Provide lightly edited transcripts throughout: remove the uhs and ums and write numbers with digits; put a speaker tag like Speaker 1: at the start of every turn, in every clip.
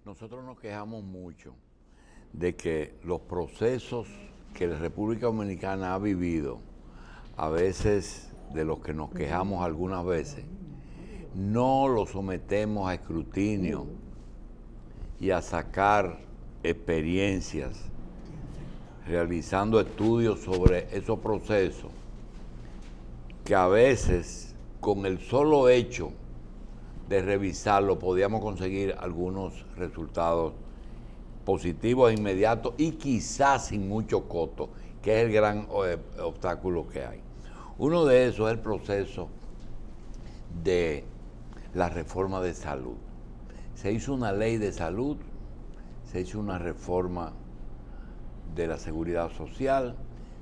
Speaker 1: Nosotros nos quejamos mucho de que los procesos que la República Dominicana ha vivido, a veces de los que nos quejamos algunas veces, no los sometemos a escrutinio y a sacar experiencias, realizando estudios sobre esos procesos, que a veces con el solo hecho de revisarlo podíamos conseguir algunos resultados positivos e inmediatos y quizás sin mucho costo, que es el gran obstáculo que hay. Uno de esos es el proceso de la reforma de salud. Se hizo una ley de salud, se hizo una reforma de la seguridad social,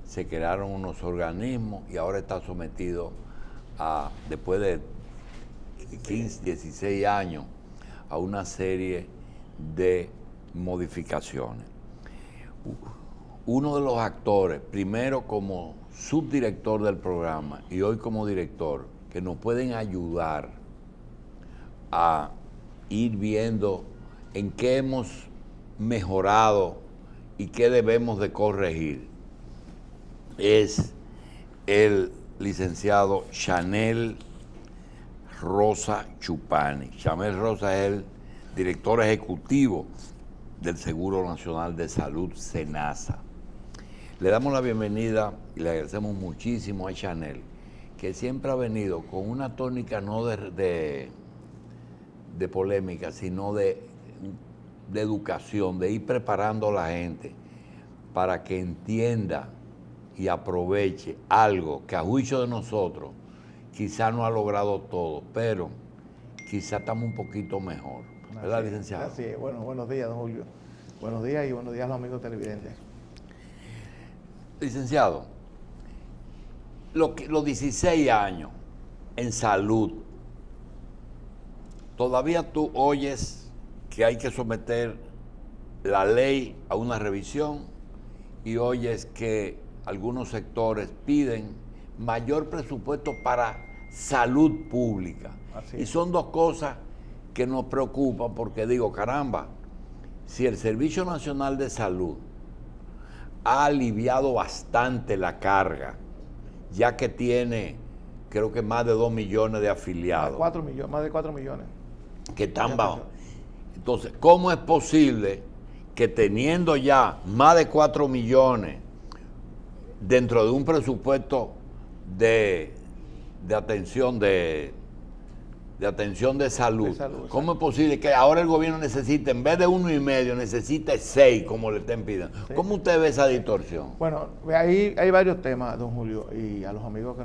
Speaker 1: se crearon unos organismos y ahora está sometido a, después de 15, 16 años, a una serie de modificaciones. Uno de los actores, primero como subdirector del programa y hoy como director, que nos pueden ayudar a ir viendo en qué hemos mejorado y qué debemos de corregir, es el licenciado Chanel Rosa Chupani. Chanel Rosa es el director ejecutivo del Seguro Nacional de Salud, SENASA. Le damos la bienvenida y le agradecemos muchísimo a Chanel, que siempre ha venido con una tónica no de polémica, sino de educación, de ir preparando a la gente para que entienda y aproveche algo que a juicio de nosotros quizá no ha logrado todo, pero quizá estamos un poquito mejor. ¿Verdad, licenciado?
Speaker 2: Así es. Bueno, buenos días, don Julio. Buenos días y buenos días a los amigos televidentes.
Speaker 1: Licenciado, los 16 años en salud, todavía tú oyes que hay que someter la ley a una revisión y oyes que algunos sectores piden mayor presupuesto para salud pública. Y son dos cosas que nos preocupan porque digo, caramba, si el Servicio Nacional de Salud ha aliviado bastante la carga, ya que tiene, creo que más de 2 millones de afiliados.
Speaker 2: Más de 4 millones.
Speaker 1: Que están bajo. Entonces, ¿cómo es posible que teniendo ya más de 4 millones dentro de un presupuesto de atención de salud, ¿cómo es posible que ahora el gobierno necesite, en vez de 1,5, necesite 6, como le estén pidiendo? Sí. ¿Cómo usted ve esa distorsión?
Speaker 2: Bueno, ahí hay varios temas, don Julio, y a los amigos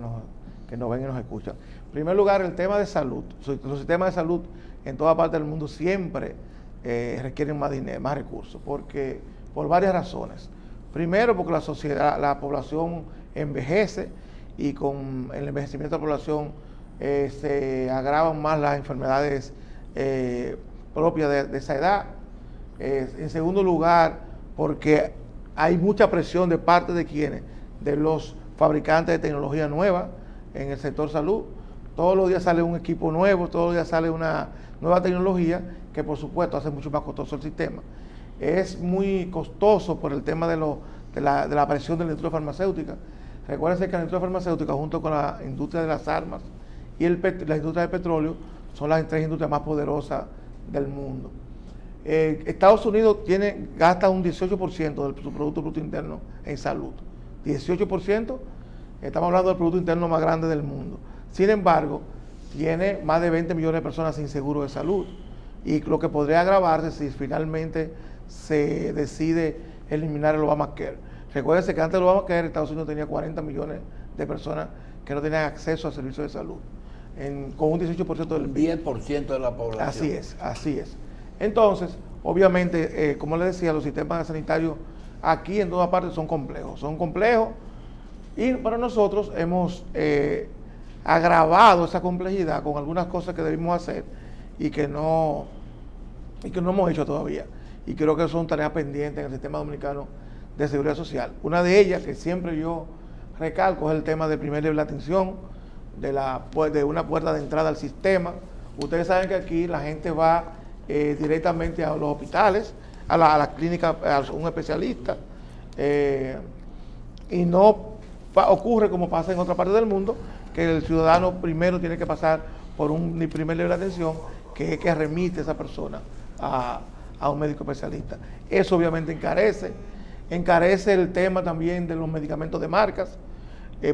Speaker 2: que nos ven y nos escuchan. En primer lugar, el tema de salud. Los sistemas de salud en toda parte del mundo siempre requieren más dinero, más recursos, porque por varias razones. Primero, porque la población envejece y con el envejecimiento de la población se agravan más las enfermedades propias de esa edad. En segundo lugar, porque hay mucha presión de parte de quienes, de los fabricantes de tecnología nueva en el sector salud. Todos los días sale un equipo nuevo, todos los días sale una nueva tecnología que por supuesto hace mucho más costoso el sistema. Es muy costoso por el tema de la presión de la industria farmacéutica. Recuérdense que la industria farmacéutica, junto con la industria de las armas y la industria del petróleo, son las 3 industrias más poderosas del mundo. Estados Unidos gasta un 18% de su Producto Bruto Interno en salud. 18%, estamos hablando del Producto Interno más grande del mundo. Sin embargo, tiene más de 20 millones de personas sin seguro de salud. Y lo que podría agravarse si finalmente se decide eliminar el Obamacare. Recuérdense que antes del Obamacare, Estados Unidos tenía 40 millones de personas que no tenían acceso a servicios de salud, con un 18% del PIB.
Speaker 1: 10% de la población.
Speaker 2: Así es. Entonces, obviamente, como les decía, los sistemas sanitarios aquí en todas partes son complejos. Y para nosotros hemos agravado esa complejidad con algunas cosas que debimos hacer y que no hemos hecho todavía. Y creo que son tareas pendientes en el sistema dominicano de seguridad social. Una de ellas, que siempre yo recalco, es el tema del primer nivel de atención, de una puerta de entrada al sistema. Ustedes saben que aquí la gente va directamente a los hospitales, a la clínica, a un especialista, y no ocurre como pasa en otra parte del mundo, que el ciudadano primero tiene que pasar por un primer nivel de atención, que es que remite a esa persona a un médico especialista. Eso obviamente encarece el tema también de los medicamentos de marcas,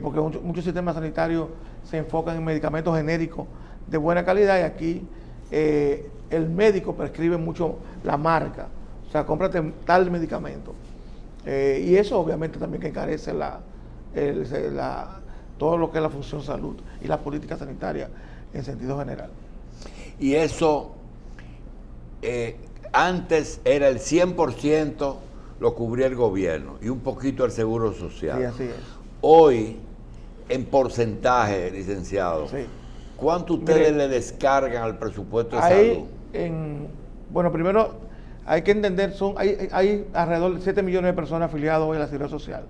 Speaker 2: porque muchos sistemas sanitarios se enfocan en medicamentos genéricos de buena calidad, y aquí el médico prescribe mucho la marca, o sea, cómprate tal medicamento. Y eso obviamente también que encarece todo lo que es la función salud y la política sanitaria en sentido general.
Speaker 1: Y eso antes era el 100% lo cubría el gobierno y un poquito el seguro social.
Speaker 2: Sí, así es.
Speaker 1: Hoy, en porcentaje, licenciado,
Speaker 2: Sí.
Speaker 1: ¿cuánto ustedes le descargan al presupuesto de
Speaker 2: Ahí,
Speaker 1: salud?
Speaker 2: bueno, primero hay que entender, hay alrededor de 7 millones de personas afiliadas hoy a la Seguridad Social,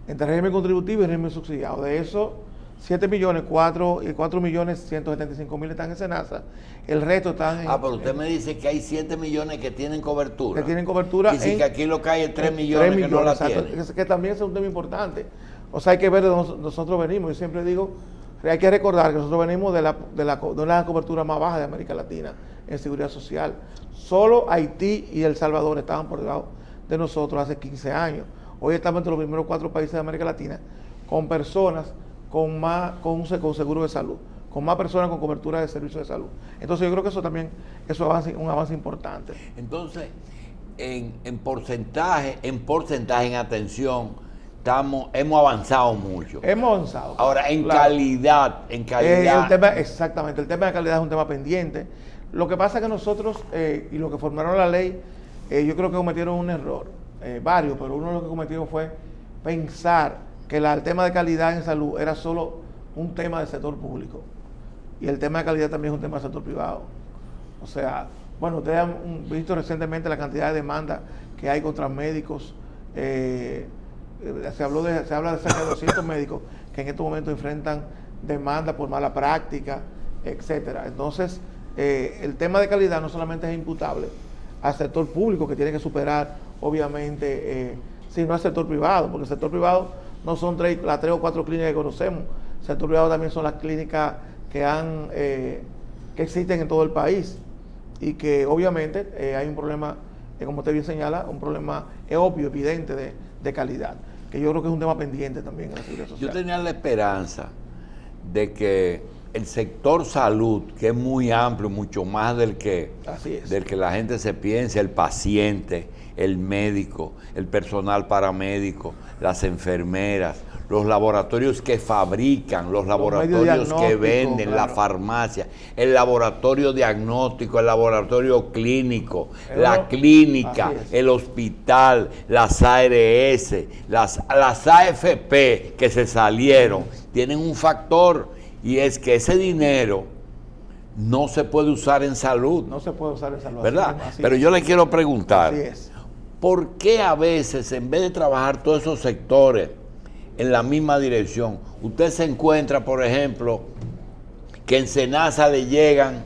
Speaker 2: entre régimen contributivo y régimen subsidiado. De eso, 7 millones, 4 millones 175 mil están en SENASA, el resto están en...
Speaker 1: Pero usted me dice que hay 7 millones que tienen cobertura.
Speaker 2: Que tienen cobertura.
Speaker 1: Y si que aquí lo que hay es 3 millones que no la tienen.
Speaker 2: Que también es un tema importante. O sea, hay que ver de dónde nosotros venimos. Yo siempre digo, hay que recordar que nosotros venimos de la cobertura más baja de América Latina en seguridad social. Solo Haití y El Salvador estaban por debajo de nosotros hace 15 años. Hoy estamos entre los primeros 4 países de América Latina con personas con seguro de salud, con más personas con cobertura de servicios de salud. Entonces yo creo que eso también es un avance importante.
Speaker 1: Entonces, en porcentaje, en atención, hemos avanzado mucho.
Speaker 2: Hemos avanzado.
Speaker 1: Ahora, en calidad.
Speaker 2: Exactamente, el tema de calidad es un tema pendiente. Lo que pasa es que nosotros, y lo que formaron la ley, yo creo que cometieron un error, varios, pero uno de los que cometieron fue pensar que el tema de calidad en salud era solo un tema del sector público. Y el tema de calidad también es un tema del sector privado. O sea, bueno, ustedes han visto recientemente la cantidad de demandas que hay contra médicos. Se habla de cerca de 200 médicos que en estos momentos enfrentan demandas por mala práctica, etcétera. Entonces, el tema de calidad no solamente es imputable al sector público, que tiene que superar, obviamente, sino al sector privado, porque el sector privado no son las 3 o 4 clínicas que conocemos. El sector privado también son las clínicas que existen en todo el país, y que obviamente hay un problema, como usted bien señala, un problema obvio, evidente de calidad, que yo creo que es un tema pendiente también en la seguridad social.
Speaker 1: Yo tenía la esperanza de que el sector salud, que es muy amplio, mucho más del que la gente se piensa, el paciente, el médico, el personal paramédico, las enfermeras, los laboratorios que fabrican, los laboratorios que venden, claro, la farmacia, el laboratorio diagnóstico, el laboratorio clínico, la clínica, el hospital, las ARS, las AFP que se salieron, tienen un factor, y es que ese dinero no se puede usar en salud.
Speaker 2: No se puede usar en salud.
Speaker 1: ¿Verdad? Pero yo le quiero preguntar,
Speaker 2: así es,
Speaker 1: ¿por qué a veces, en vez de trabajar todos esos sectores en la misma dirección, usted se encuentra, por ejemplo, que en SENASA le llegan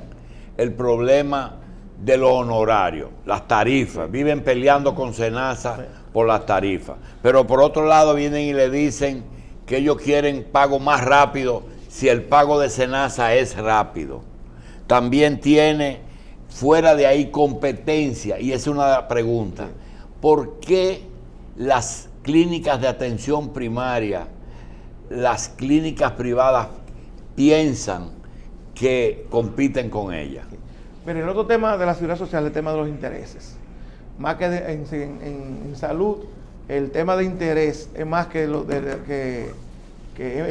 Speaker 1: el problema de los honorarios, las tarifas, viven peleando con SENASA por las tarifas, pero por otro lado vienen y le dicen que ellos quieren pago más rápido si el pago de SENASA es rápido? También tiene fuera de ahí competencia, y es una pregunta, ¿por qué las clínicas de atención primaria, las clínicas privadas piensan que compiten con ellas?
Speaker 2: Pero el otro tema de la seguridad social es el tema de los intereses. Más que en salud, el tema de interés es más que el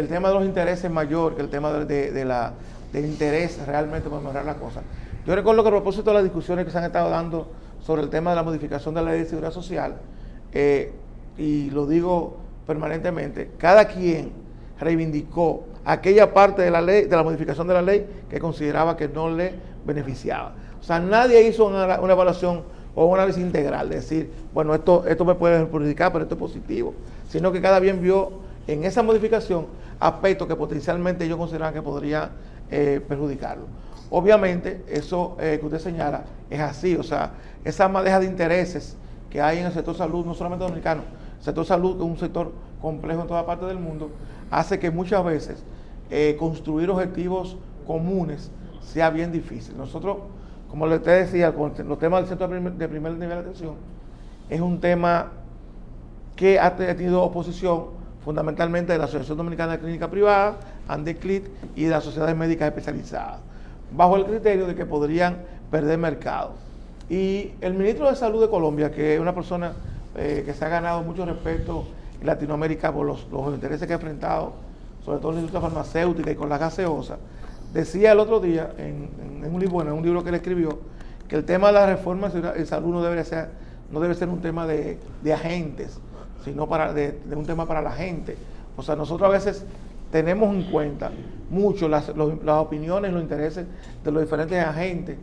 Speaker 2: tema de los intereses es mayor que el tema del interés realmente para mejorar las cosas. Yo recuerdo que a propósito de las discusiones que se han estado dando sobre el tema de la modificación de la ley de seguridad social, y lo digo permanentemente, cada quien reivindicó aquella parte de la ley, de la modificación de la ley, que consideraba que no le beneficiaba. O sea, nadie hizo una evaluación o un análisis integral, de decir, bueno, esto me puede perjudicar, pero esto es positivo, sino que cada quien vio en esa modificación aspectos que potencialmente ellos consideraban que podría perjudicarlo. Obviamente, eso que usted señala es así, o sea, esa madeja de intereses que hay en el sector salud, no solamente dominicano, el sector salud, que es un sector complejo en toda parte del mundo, hace que muchas veces construir objetivos comunes sea bien difícil. Nosotros, como te decía, con los temas del centro de primer nivel de atención, es un tema que ha tenido oposición fundamentalmente de la Asociación Dominicana de Clínica Privada, ANDECLIT, y de las sociedades médicas especializadas, bajo el criterio de que podrían perder mercado. Y el ministro de Salud de Colombia, que es una persona que se ha ganado mucho respeto en Latinoamérica por los intereses que ha enfrentado, sobre todo en la industria farmacéutica y con las gaseosas, decía el otro día en un libro que él escribió, que el tema de la reforma en salud no debe ser un tema de agentes, sino de un tema para la gente. O sea, nosotros a veces tenemos en cuenta mucho las opiniones y los intereses de los diferentes agentes,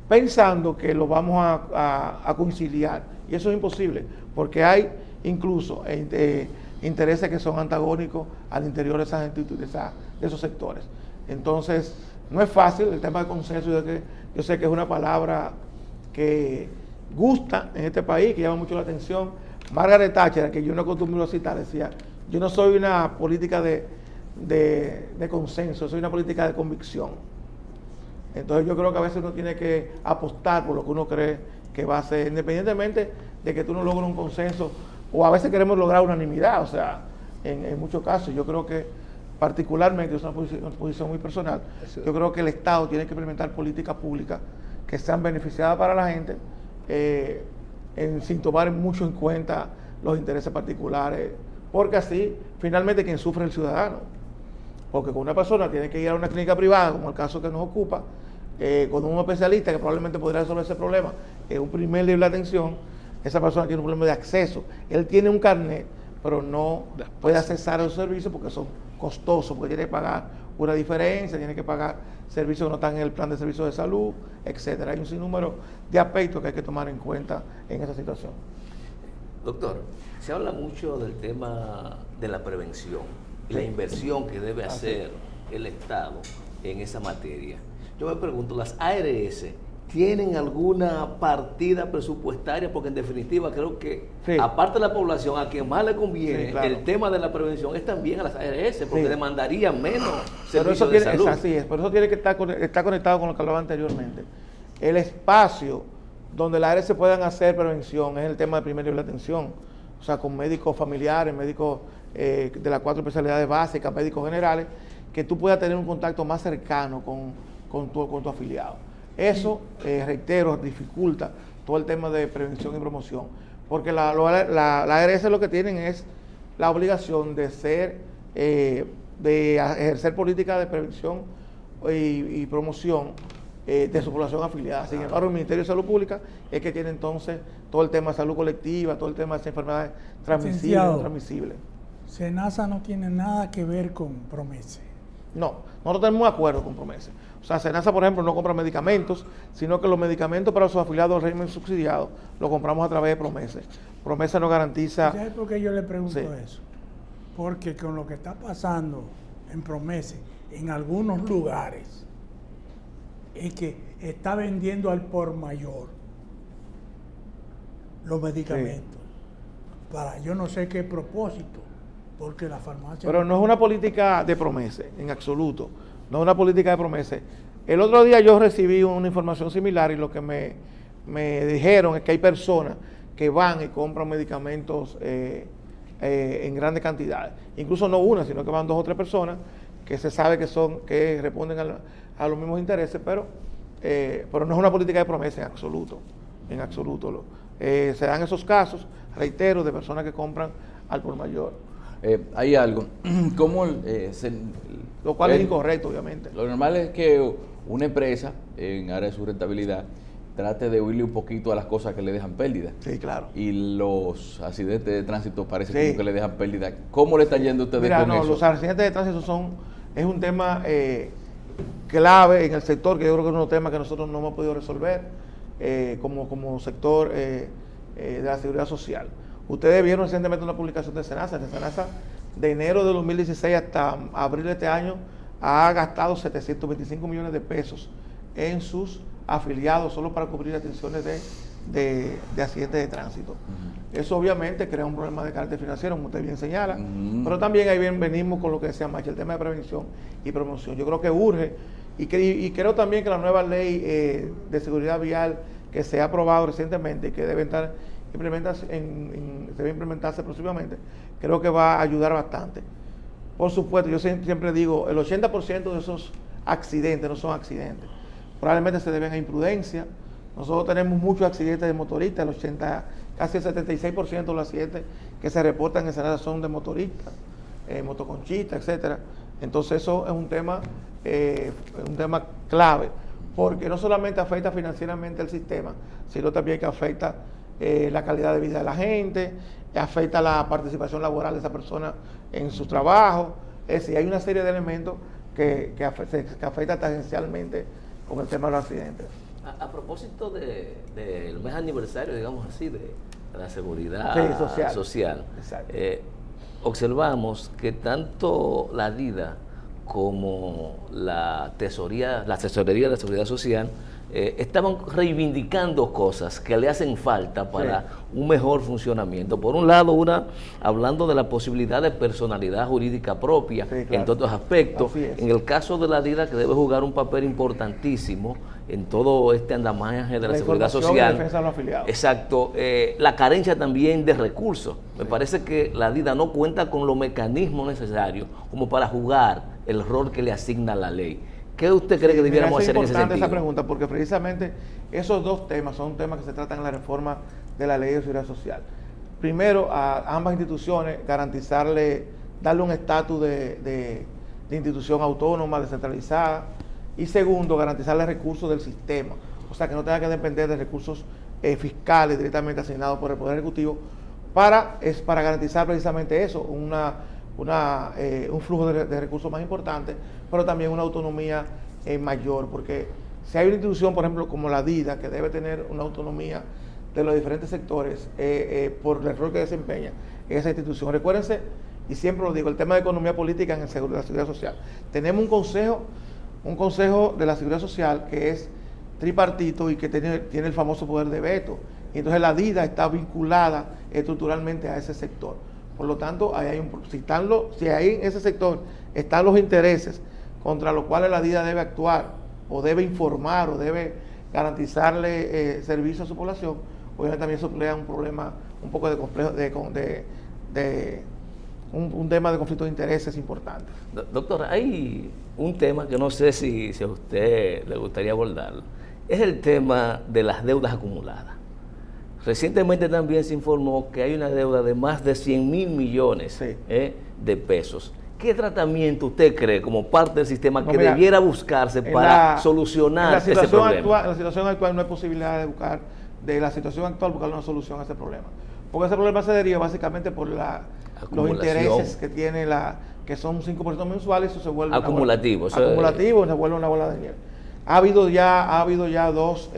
Speaker 2: pensando que lo vamos a conciliar. Y eso es imposible, porque hay incluso intereses que son antagónicos al interior de esas instituciones, de esos sectores. Entonces, no es fácil el tema del consenso. Yo sé que es una palabra que gusta en este país, que llama mucho la atención. Margaret Thatcher, que yo no acostumbro a citar, decía: yo no soy una política de consenso, soy una política de convicción. Entonces yo creo que a veces uno tiene que apostar por lo que uno cree que va a ser, independientemente de que tú no logres un consenso, o a veces queremos lograr unanimidad. O sea, en muchos casos yo creo que, particularmente, es una posición muy personal, yo creo que el Estado tiene que implementar políticas públicas que sean beneficiadas para la gente, sin tomar mucho en cuenta los intereses particulares, porque así finalmente quien sufre es el ciudadano. Porque con una persona tiene que ir a una clínica privada, como el caso que nos ocupa, con un especialista que probablemente podría resolver ese problema en un primer nivel de atención. Esa persona tiene un problema de acceso. Él tiene un carnet, pero no puede accesar a los servicios porque son costosos, porque tiene que pagar una diferencia, tiene que pagar servicios que no están en el plan de servicios de salud, etcétera. Hay un sinnúmero de aspectos que hay que tomar en cuenta en esa situación.
Speaker 3: Doctor, se habla mucho del tema de la prevención y la inversión que debe hacer el Estado en esa materia. Yo me pregunto, ¿las ARS tienen alguna partida presupuestaria? Porque en definitiva creo que, aparte de la población, a quien más le conviene el tema de la prevención es también a las ARS, porque demandarían menos servicios de salud.
Speaker 2: Así es, por eso tiene que estar conectado con lo que hablaba anteriormente. El espacio donde las ARS puedan hacer prevención es el tema de primer nivel de atención, o sea, con médicos familiares, médicos de las 4 especialidades básicas, médicos generales, que tú puedas tener un contacto más cercano con tu afiliado. Eso, reitero, dificulta todo el tema de prevención y promoción, porque la ARS lo que tienen es la obligación de ejercer políticas de prevención y promoción de su población afiliada. Sin embargo, el Ministerio de Salud Pública es que tiene entonces todo el tema de salud colectiva, todo el tema de esas enfermedades transmisibles y no transmisibles.
Speaker 4: SENASA no tiene nada que ver con PROMESE.
Speaker 2: No, nosotros tenemos un acuerdo con PROMESE. O sea, SENASA, por ejemplo, no compra medicamentos, sino que los medicamentos para sus afiliados al régimen subsidiado los compramos a través de PROMESE. PROMESE nos garantiza...
Speaker 4: ¿Sabes por qué yo le pregunto eso? Porque con lo que está pasando en PROMESE, en algunos lugares, es que está vendiendo al por mayor los medicamentos para yo no sé qué propósito, porque la farmacia...
Speaker 2: Pero no es una política de PROMESE, en absoluto. No es una política de PROMESE. El otro día yo recibí una información similar y lo que me dijeron es que hay personas que van y compran medicamentos en grandes cantidades. Incluso no una, sino que van 2 o 3 personas que se sabe que responden a los mismos intereses, pero no es una política de PROMESE en absoluto. En absoluto. Se dan esos casos, reitero, de personas que compran al por mayor.
Speaker 5: Hay algo, ¿cómo
Speaker 2: lo cual es incorrecto, obviamente.
Speaker 5: Lo normal es que una empresa, en área de su rentabilidad, trate de huirle un poquito a las cosas que le dejan pérdida.
Speaker 2: Sí, claro.
Speaker 5: Y los accidentes de tránsito parece como que le dejan pérdida. ¿Cómo le están yendo a ustedes con eso?
Speaker 2: Los accidentes de tránsito es un tema clave en el sector, que yo creo que es un tema que nosotros no hemos podido resolver como sector de la seguridad social. Ustedes vieron recientemente una publicación de SENASA. De enero de 2016 hasta abril de este año ha gastado 725 millones de pesos en sus afiliados solo para cubrir atenciones de accidentes de tránsito. Eso obviamente crea un problema de carácter financiero, como usted bien señala, pero también ahí venimos con lo que decía Macha, el tema de prevención y promoción. Yo creo que urge, y creo también que la nueva ley de seguridad vial que se ha aprobado recientemente y que debe implementarse próximamente, creo que va a ayudar bastante. Por supuesto, yo siempre digo, el 80% de esos accidentes no son accidentes. Probablemente se deben a imprudencia. Nosotros tenemos muchos accidentes de motoristas, casi el 76% de los accidentes que se reportan en Senasa son de motoristas, motoconchistas, etcétera. Entonces eso es un tema clave, porque no solamente afecta financieramente al sistema, sino también que afecta la calidad de vida de la gente, afecta la participación laboral de esa persona en su trabajo. Es decir, hay una serie de elementos que afecta tangencialmente con el tema de los accidentes.
Speaker 3: A propósito del mes aniversario, digamos así, de la seguridad social, observamos que tanto la DIDA como la Asesoría de la Seguridad Social estaban reivindicando cosas que le hacen falta para un mejor funcionamiento. Por un lado, hablando de la posibilidad de personalidad jurídica propia, entre otros aspectos. En el caso de la DIDA, que debe jugar un papel importantísimo en todo este andamiaje de la seguridad social.
Speaker 2: Y defensa de los afiliados.
Speaker 3: Exacto. La carencia también de recursos. Me parece que la DIDA no cuenta con los mecanismos necesarios como para jugar el rol que le asigna la ley. ¿Qué usted cree que debiéramos hacer en ese sentido?
Speaker 2: Es importante esa pregunta, porque precisamente esos dos temas son temas que se tratan en la reforma de la Ley de Seguridad Social. Primero, a ambas instituciones darle un estatus de institución autónoma, descentralizada. Y segundo, garantizarle recursos del sistema. O sea, que no tenga que depender de recursos fiscales directamente asignados por el Poder Ejecutivo para garantizar precisamente eso, un flujo de recursos más importante, pero también una autonomía mayor, porque si hay una institución, por ejemplo, como la DIDA, que debe tener una autonomía de los diferentes sectores por el rol que desempeña esa institución. Recuérdense, y siempre lo digo, el tema de economía política en la seguridad social. Tenemos un consejo de la seguridad social que es tripartito y que tiene el famoso poder de veto. Y entonces la DIDA está vinculada estructuralmente a ese sector. Por lo tanto, si ahí en ese sector están los intereses contra los cuales la DIDA debe actuar, o debe informar, o debe garantizarle servicio a su población, obviamente también eso crea un problema, un poco de complejo, un tema de conflicto de intereses importante.
Speaker 3: Doctor, hay un tema que no sé si a usted le gustaría abordar. Es el tema de las deudas acumuladas. Recientemente también se informó que hay una deuda de más de 100.000 millones de pesos. ¿Qué tratamiento usted cree como parte del sistema que debiera buscarse para solucionar ese problema?
Speaker 2: En la situación actual no hay posibilidad de buscar una solución a ese problema. Porque ese problema se deriva básicamente por los intereses que tiene que son 5% mensuales, eso se vuelve
Speaker 3: acumulativo,
Speaker 2: se vuelve una bola de nieve. Ha habido ya dos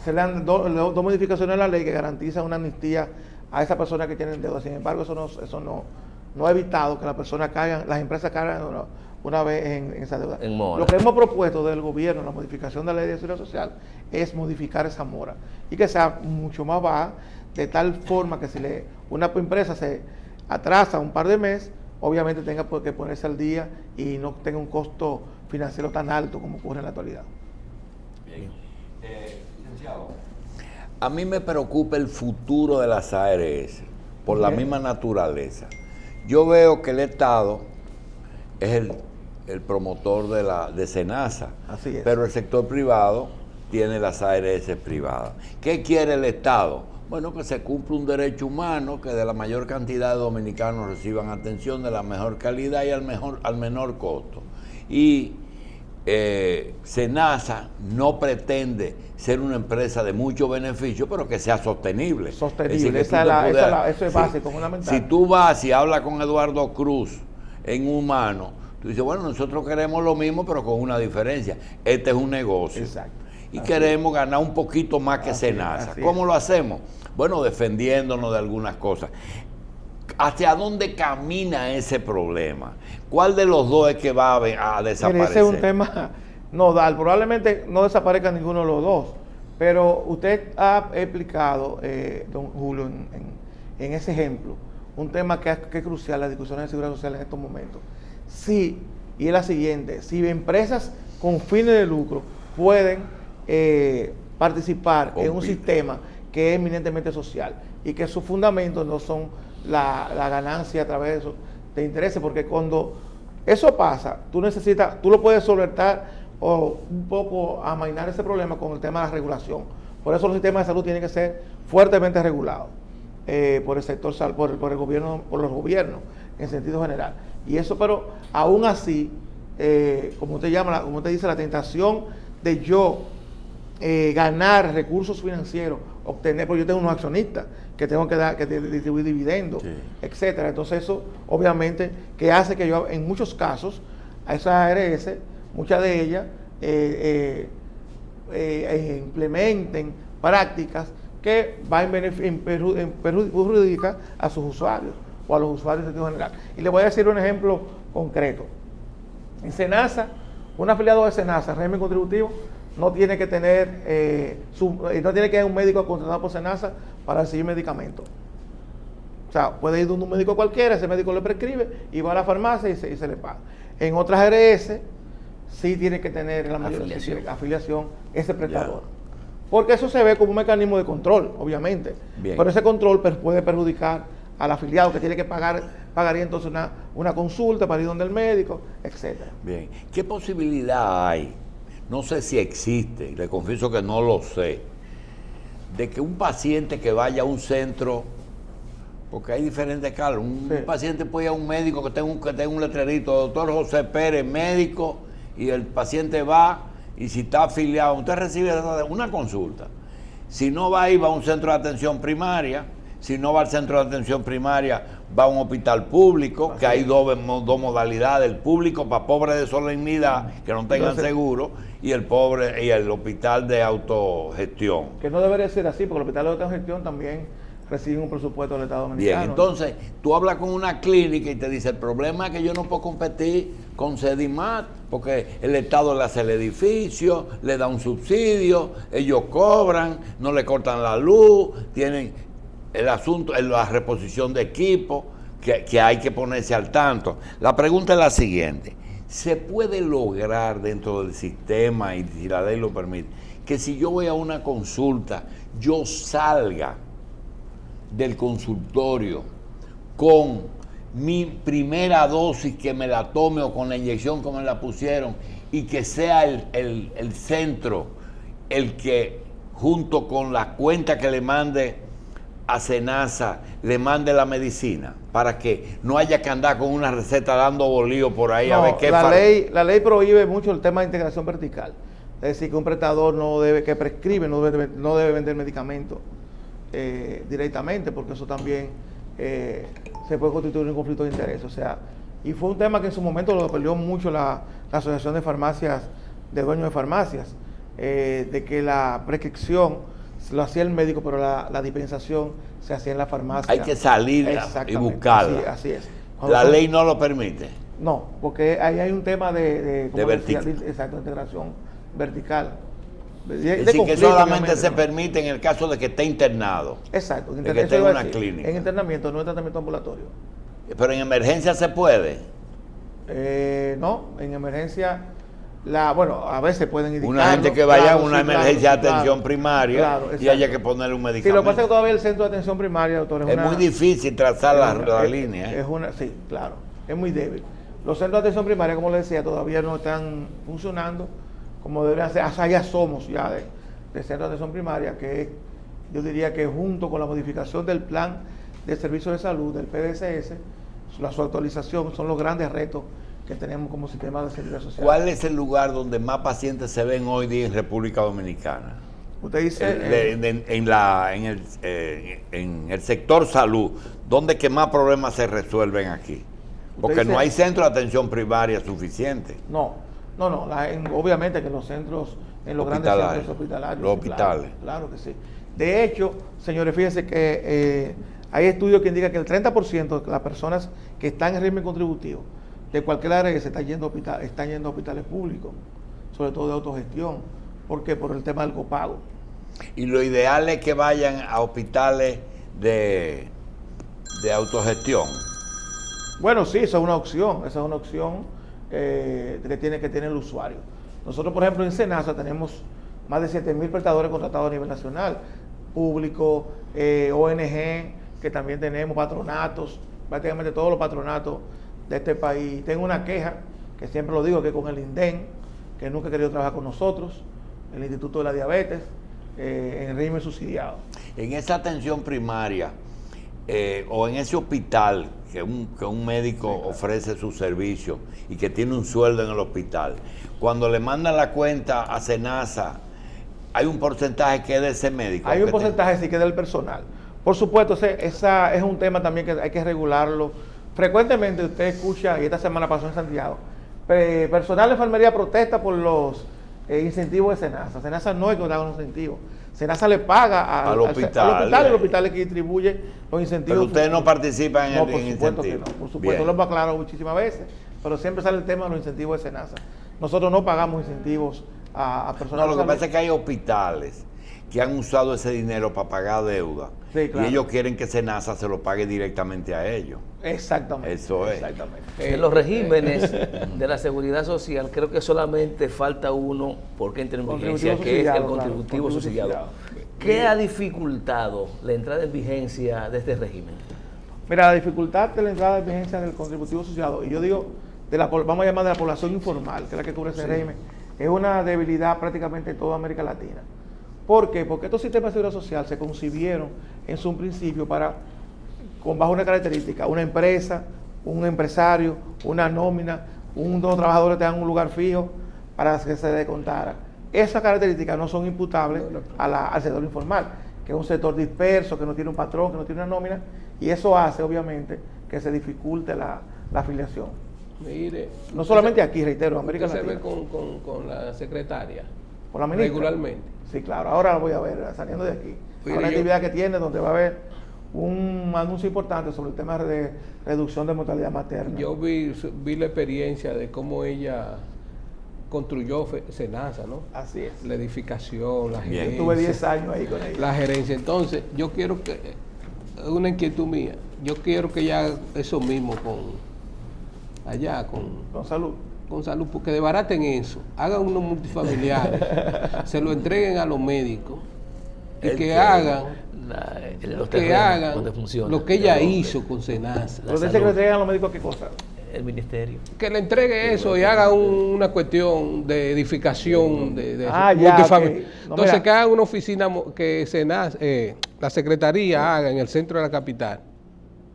Speaker 2: se le han dos modificaciones a la ley que garantizan una amnistía a esas personas que tienen deuda. Sin embargo, eso no ha evitado que las empresas caigan una vez en esa deuda. Lo que hemos propuesto del gobierno, la modificación de la Ley de Seguridad Social, es modificar esa mora y que sea mucho más baja, de tal forma que si una empresa se atrasa un par de meses, obviamente tenga que ponerse al día y no tenga un costo financiero tan alto como ocurre en la actualidad.
Speaker 1: Bien. Licenciado, a mí me preocupa el futuro de las ARS por la misma naturaleza. Yo veo que el Estado es el promotor de Senasa,
Speaker 2: así es,
Speaker 1: pero el sector privado tiene las ARS privadas. ¿Qué quiere el Estado? Bueno, que se cumpla un derecho humano, que de la mayor cantidad de dominicanos reciban atención de la mejor calidad y al menor costo. Y Senasa no pretende ser una empresa de mucho beneficio, pero que sea sostenible.
Speaker 2: Eso es básico, fundamental.
Speaker 1: Si tú vas y hablas con Eduardo Cruz en Humano, tú dices, bueno, nosotros queremos lo mismo, pero con una diferencia. Este es un negocio.
Speaker 2: Exacto.
Speaker 1: Y queremos ganar un poquito más que Senasa. ¿Cómo lo hacemos? Bueno, defendiéndonos de algunas cosas. ¿Hacia dónde camina ese problema? ¿Cuál de los dos es que va a desaparecer?
Speaker 2: Mire, ese es un tema nodal. Probablemente no desaparezca ninguno de los dos. Pero usted ha explicado, don Julio, en ese ejemplo, un tema que es crucial, la discusión de seguridad social en estos momentos. Sí, y es la siguiente: si empresas con fines de lucro pueden participar en un sistema que es eminentemente social y que sus fundamentos no son la ganancia a través de eso, de intereses, porque cuando eso pasa, tú lo puedes solventar o un poco amainar ese problema con el tema de la regulación. Por eso los sistemas de salud tienen que ser fuertemente regulados por el sector, por el gobierno, por los gobiernos en sentido general. Y eso, pero aún así, como usted dice, la tentación de yo ganar recursos financieros, obtener, porque yo tengo unos accionistas que tengo que distribuir dividendos, etcétera. Entonces eso, obviamente, que hace que yo, en muchos casos, a esas ARS, muchas de ellas implementen prácticas que van perjudican a sus usuarios o a los usuarios en sentido general. Y le voy a decir un ejemplo concreto. En SENASA, un afiliado de SENASA, régimen contributivo, no tiene que tener no tiene que ir a un médico contratado por SENASA para recibir medicamentos. O sea, puede ir de un médico cualquiera, ese médico le prescribe y va a la farmacia y se le paga. En otras ARS sí tiene que tener en la mayoría afiliación ese prestador. Porque eso se ve como un mecanismo de control, obviamente. Bien. Pero ese control puede perjudicar al afiliado, que tiene que pagaría entonces una consulta para ir donde el médico, etcétera.
Speaker 1: Bien. ¿Qué posibilidad hay? No sé si existe, le confieso que no lo sé, de que un paciente que vaya a un centro, porque hay diferentes casos, un paciente puede ir a un médico que tenga un letrerito, doctor José Pérez, médico, y el paciente va, y si está afiliado, usted recibe una consulta. Si no va ahí, va a un centro de atención primaria. Si no va al centro de atención primaria, va a un hospital público, que hay dos modalidades: el público para pobres de solemnidad, que no tengan seguro, y el hospital de autogestión.
Speaker 2: Que no debería ser así, porque el hospital de autogestión también recibe un presupuesto del Estado Dominicano.
Speaker 1: Bien, entonces, tú hablas con una clínica y te dice: el problema es que yo no puedo competir con Sedimat, porque el Estado le hace el edificio, le da un subsidio, ellos cobran, no le cortan la luz, tienen el asunto, la reposición de equipo, que hay que ponerse al tanto. La pregunta es la siguiente: ¿se puede lograr dentro del sistema, y si la ley lo permite, que si yo voy a una consulta, yo salga del consultorio con mi primera dosis, que me la tome, o con la inyección que me la pusieron, y que sea el centro el que, junto con la cuenta que le mande a SENASA, le mande la medicina, para que no haya que andar con una receta dando bolío por ahí? No, a ver qué
Speaker 2: la ley prohíbe mucho el tema de integración vertical. Es decir, que un prestador no debe vender medicamentos directamente, porque eso también se puede constituir un conflicto de interés. O sea, y fue un tema que en su momento lo peleó mucho la Asociación de Farmacias, de Dueños de Farmacias, de que la prescripción lo hacía el médico, pero la dispensación se hacía en la farmacia.
Speaker 1: Hay que salir y buscarla.
Speaker 2: Así es.
Speaker 1: La ley no lo permite.
Speaker 2: No, porque ahí hay un tema de integración vertical.
Speaker 1: Es decir, que solamente se permite en el caso de que esté internado.
Speaker 2: Exacto.
Speaker 1: De que esté en una clínica.
Speaker 2: En internamiento, no en tratamiento ambulatorio.
Speaker 1: Pero en emergencia se puede.
Speaker 2: No, en emergencia, a veces pueden indicar.
Speaker 1: Una gente que vaya a una emergencia de atención primaria y haya que ponerle un medicamento.
Speaker 2: Sí, lo que pasa es que todavía el centro de atención primaria, doctor,
Speaker 1: es muy difícil trazar la línea.
Speaker 2: Sí, claro, es muy débil. Los centros de atención primaria, como le decía, todavía no están funcionando como deberían ser. Allá somos ya de centro de atención primaria, que yo diría que junto con la modificación del plan de servicios de salud, del PDSS, su actualización, son los grandes retos que tenemos como sistema de seguridad social.
Speaker 1: ¿Cuál es el lugar donde más pacientes se ven hoy día en República Dominicana?
Speaker 2: Usted dice
Speaker 1: en el sector salud, ¿dónde que más problemas se resuelven aquí? Porque no hay centro de atención primaria suficiente.
Speaker 2: No, obviamente que los centros, en los grandes centros hospitalarios.
Speaker 1: Los hospitales.
Speaker 2: Claro que sí. De hecho, señores, fíjense que Hay estudios que indican que el 30% de las personas que están en régimen contributivo de cualquier área están yendo a hospitales públicos, sobre todo de autogestión. ¿Por qué? Por el tema del copago.
Speaker 1: Y lo ideal es que vayan a hospitales de autogestión.
Speaker 2: Bueno, sí, esa es una opción que tiene el usuario. Nosotros, por ejemplo, en SENASA tenemos más de 7,000 prestadores contratados a nivel nacional, público, ONG, que también tenemos patronatos, prácticamente todos los patronatos de este país. Tengo una queja, que siempre lo digo, que con el INDEN, que nunca ha querido trabajar con nosotros, el Instituto de la Diabetes, en régimen subsidiado.
Speaker 1: En esa atención primaria o en ese hospital que un médico sí, claro, ofrece su servicio y que tiene un sueldo en el hospital, cuando le mandan la cuenta a SENASA, ¿hay un porcentaje que es de ese médico?
Speaker 2: Hay un porcentaje sí que es del personal. Por supuesto, esa es un tema también que hay que regularlo. Frecuentemente usted escucha, y esta semana pasó en Santiago, personal de enfermería protesta por los incentivos de SENASA. SENASA no es que da un incentivo. SENASA le paga al hospital, y el hospital es que distribuye los incentivos.
Speaker 1: Pero ustedes no participan en
Speaker 2: el incentivo. Por supuesto, lo hemos aclarado muchísimas veces, pero siempre sale el tema de los incentivos de SENASA. Nosotros no pagamos incentivos a personas.
Speaker 1: No, lo que pasa es que hay hospitales que han usado ese dinero para pagar deuda. Sí, claro. Y ellos quieren que SENASA se lo pague directamente a ellos.
Speaker 2: Exactamente.
Speaker 1: Eso es.
Speaker 2: Exactamente.
Speaker 3: En los regímenes de la seguridad social creo que solamente falta uno porque entra en vigencia, que es el contributivo subsidiado. ¿Qué ha dificultado la entrada en vigencia de este régimen?
Speaker 2: Mira, la dificultad de la entrada en vigencia del contributivo subsidiado, y yo digo, vamos a llamar de la población informal, que es la que cubre ese régimen, es una debilidad prácticamente en toda América Latina. ¿Por qué? Porque estos sistemas de seguridad social se concibieron en su principio bajo una característica: una empresa, un empresario, una nómina, dos trabajadores tengan un lugar fijo para que se descontara. Esas características no son imputables al sector informal, que es un sector disperso, que no tiene un patrón, que no tiene una nómina, y eso hace obviamente que se dificulte la afiliación.
Speaker 6: Mire,
Speaker 2: no solamente aquí, reitero, en América Latina.
Speaker 6: ¿Se ve con la secretaria?
Speaker 2: ¿Con la ministra?
Speaker 6: Regularmente.
Speaker 2: Sí, claro, ahora lo voy a ver saliendo de aquí. Una actividad que tiene donde va a haber un anuncio importante sobre el tema de reducción de mortalidad materna.
Speaker 6: Yo vi la experiencia de cómo ella construyó SENASA, ¿no?
Speaker 2: Así es.
Speaker 6: La edificación, la gerencia.
Speaker 2: Yo tuve 10 años ahí con ella.
Speaker 6: La gerencia. Entonces, yo quiero que, una inquietud mía, yo quiero que ella haga eso mismo
Speaker 2: con salud.
Speaker 6: Con salud, porque desbaraten eso, hagan unos multifamiliares, se lo entreguen a los médicos y que hagan lo que ella hizo con SENASA.
Speaker 2: ¿Pero dice que le entreguen a los médicos qué cosa?
Speaker 3: El ministerio.
Speaker 6: Que le entregue eso y haga una cuestión de edificación de multifamiliar.
Speaker 2: Okay. No,
Speaker 6: entonces, que hagan una oficina que SENASA, la secretaría haga en el centro de la capital,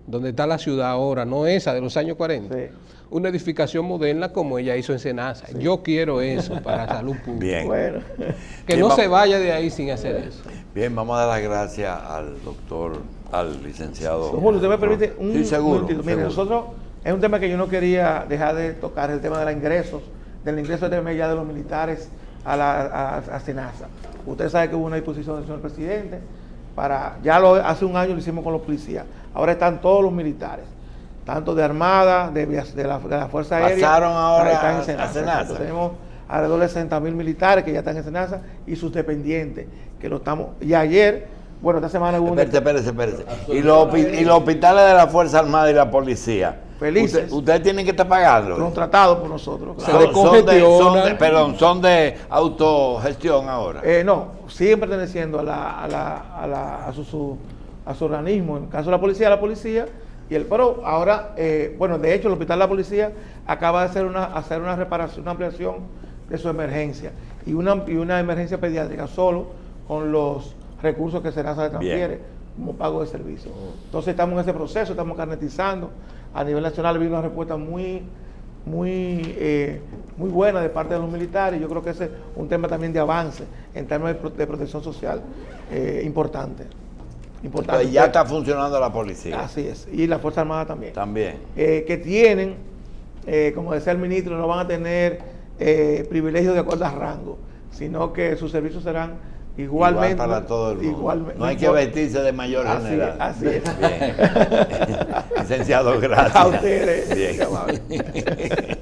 Speaker 6: donde está la ciudad ahora, no esa de los años 40. Sí. Una edificación moderna como ella hizo en SENASA. Sí. Yo quiero eso para salud pública.
Speaker 1: Bien.
Speaker 2: Bueno.
Speaker 6: Que bien, no se vaya de ahí sin hacer eso.
Speaker 1: Bien, vamos a dar las gracias al doctor, al licenciado.
Speaker 2: Julio, ¿usted me permite un
Speaker 1: sí, seguro.
Speaker 2: Mire, nosotros, es un tema que yo no quería dejar de tocar, el tema de los ingresos, del ingreso de ya de los militares a SENASA. Usted sabe que hubo una disposición del señor presidente hace un año lo hicimos con los policías. Ahora están todos los militares, tanto de Armada, de la Fuerza Aérea.
Speaker 1: Pasaron ahora a SENASA.
Speaker 2: Tenemos alrededor de 60,000 militares que ya están en SENASA y sus dependientes, que lo estamos. Y ayer, bueno, esta semana hubo
Speaker 1: Espérese. Y los hospitales de la Fuerza Armada y la policía,
Speaker 2: felices.
Speaker 1: Ustedes tienen que estar pagando.
Speaker 2: Contratados por nosotros.
Speaker 1: Claro. Son de autogestión ahora.
Speaker 2: No, siguen perteneciendo a su organismo. En el caso de la policía y pero ahora, de hecho, el hospital de la policía acaba de hacer una reparación, una ampliación de su emergencia y una emergencia pediátrica solo con los recursos que SENASA le transfiere como pago de servicio. Entonces estamos en ese proceso, estamos carnetizando. A nivel nacional vino una respuesta muy buena de parte de los militares. Yo creo que ese es un tema también de avance en términos de protección social importante.
Speaker 1: Entonces ya está funcionando la policía.
Speaker 2: Así es, y la Fuerza Armada también. Que tienen, como decía el ministro, no van a tener privilegios de acuerdo a rango, sino que sus servicios serán Igualmente.
Speaker 1: Igual para todo el mundo.
Speaker 2: Igualmente.
Speaker 1: No hay que vestirse de mayor
Speaker 2: Así
Speaker 1: general.
Speaker 2: así es.
Speaker 1: Bien. Licenciado, gracias.
Speaker 2: A ustedes.
Speaker 1: Bien.